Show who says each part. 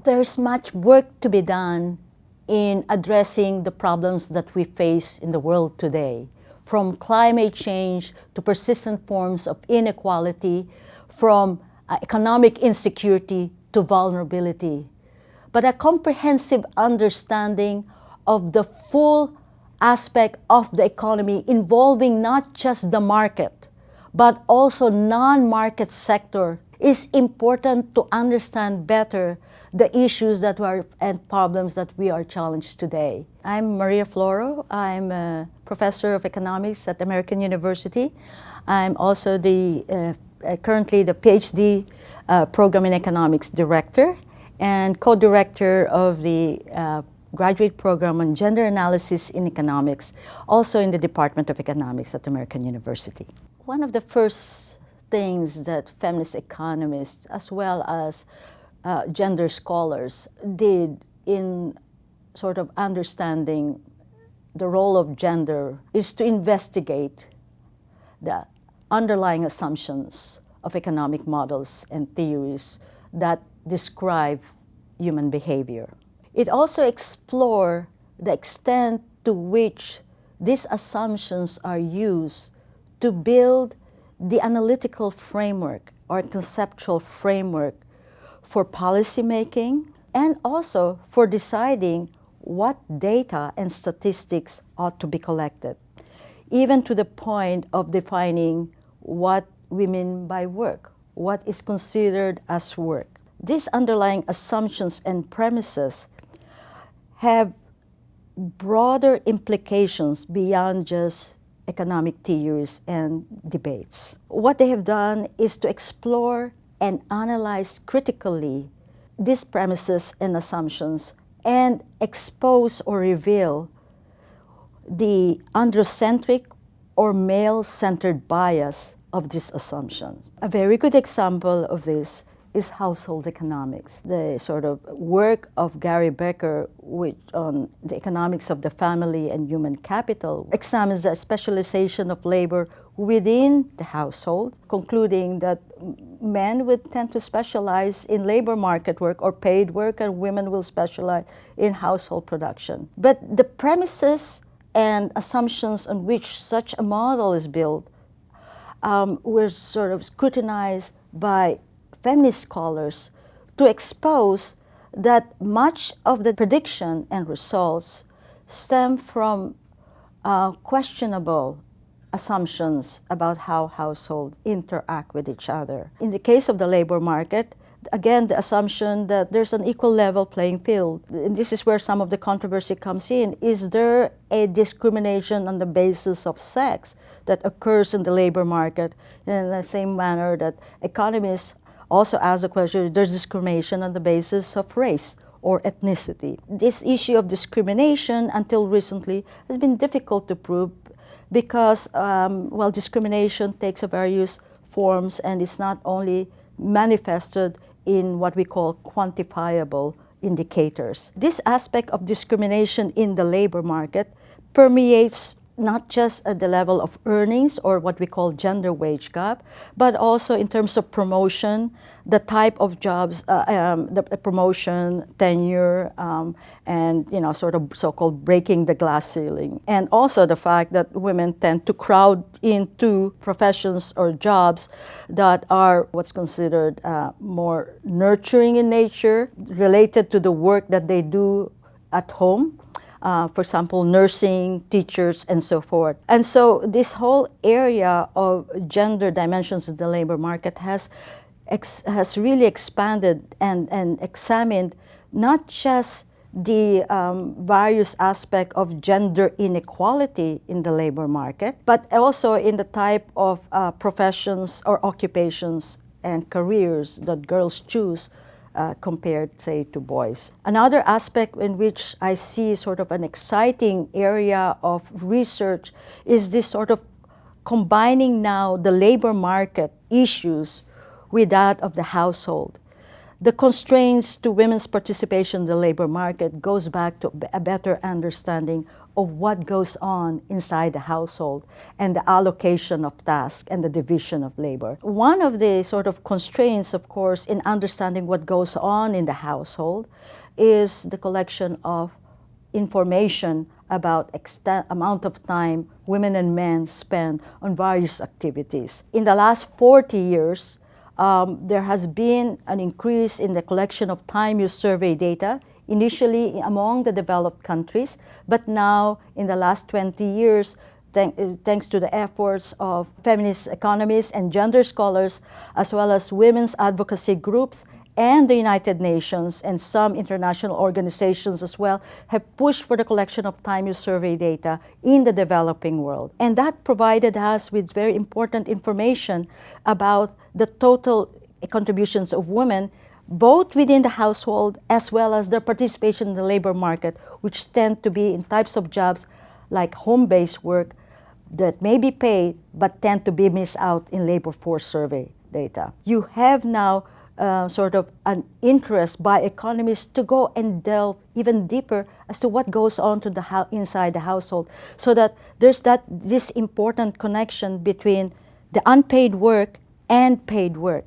Speaker 1: there's much work to be done in addressing the problems that we face in the world today, from climate change to persistent forms of inequality, from economic insecurity to vulnerability. But a comprehensive understanding of the full aspect of the economy involving not just the market, but also non-market sector is important to understand better the issues that and problems that we are challenged today. I'm Maria Floro. I'm a professor of economics at American University. I'm also currently the PhD program in economics director and co-director of the graduate program on gender analysis in economics, also in the Department of Economics at American University. One of the first things that feminist economists, as well as gender scholars, did in sort of understanding the role of gender is to investigate the underlying assumptions of economic models and theories that describe human behavior. It also explored the extent to which these assumptions are used to build the analytical framework or conceptual framework for policymaking and also for deciding what data and statistics ought to be collected, even to the point of defining what we mean by work, what is considered as work. These underlying assumptions and premises have broader implications beyond just economic theories and debates. What they have done is to explore and analyze critically these premises and assumptions and expose or reveal the androcentric or male-centered bias of these assumptions. A very good example of this is household economics. The sort of work of Gary Becker on the economics of the family and human capital examines the specialization of labor within the household, concluding that men would tend to specialize in labor market work or paid work, and women will specialize in household production. But the premises and assumptions on which such a model is built were sort of scrutinized by feminist scholars to expose that much of the prediction and results stem from questionable assumptions about how households interact with each other. In the case of the labor market, again, the assumption that there's an equal level playing field. And this is where some of the controversy comes in. Is there a discrimination on the basis of sex that occurs in the labor market in the same manner that economists also ask the question, there's discrimination on the basis of race or ethnicity? This issue of discrimination until recently has been difficult to prove because, discrimination takes various forms and it's not only manifested in what we call quantifiable indicators. This aspect of discrimination in the labor market permeates not just at the level of earnings or what we call gender wage gap, but also in terms of promotion, the type of jobs, the promotion, tenure, and sort of so-called breaking the glass ceiling. And also the fact that women tend to crowd into professions or jobs that are what's considered more nurturing in nature, related to the work that they do at home. For example, nursing, teachers, and so forth. And so this whole area of gender dimensions in the labor market has really expanded and examined not just the various aspects of gender inequality in the labor market, but also in the type of professions or occupations and careers that girls choose compared, say, to boys. Another aspect in which I see sort of an exciting area of research is this sort of combining now the labor market issues with that of the household. The constraints to women's participation in the labor market goes back to a better understanding of what goes on inside the household and the allocation of tasks and the division of labor. One of the sort of constraints, of course, in understanding what goes on in the household is the collection of information about amount of time women and men spend on various activities. In the last 40 years, there has been an increase in the collection of time use survey data, initially among the developed countries, but now in the last 20 years, thanks to the efforts of feminist economists and gender scholars, as well as women's advocacy groups and the United Nations and some international organizations as well, have pushed for the collection of time use survey data in the developing world. And that provided us with very important information about the total contributions of women, both within the household as well as their participation in the labor market, which tend to be in types of jobs like home-based work that may be paid but tend to be missed out in labor force survey data. You have now sort of an interest by economists to go and delve even deeper as to what goes on to inside the household, so that there's this important connection between the unpaid work and paid work.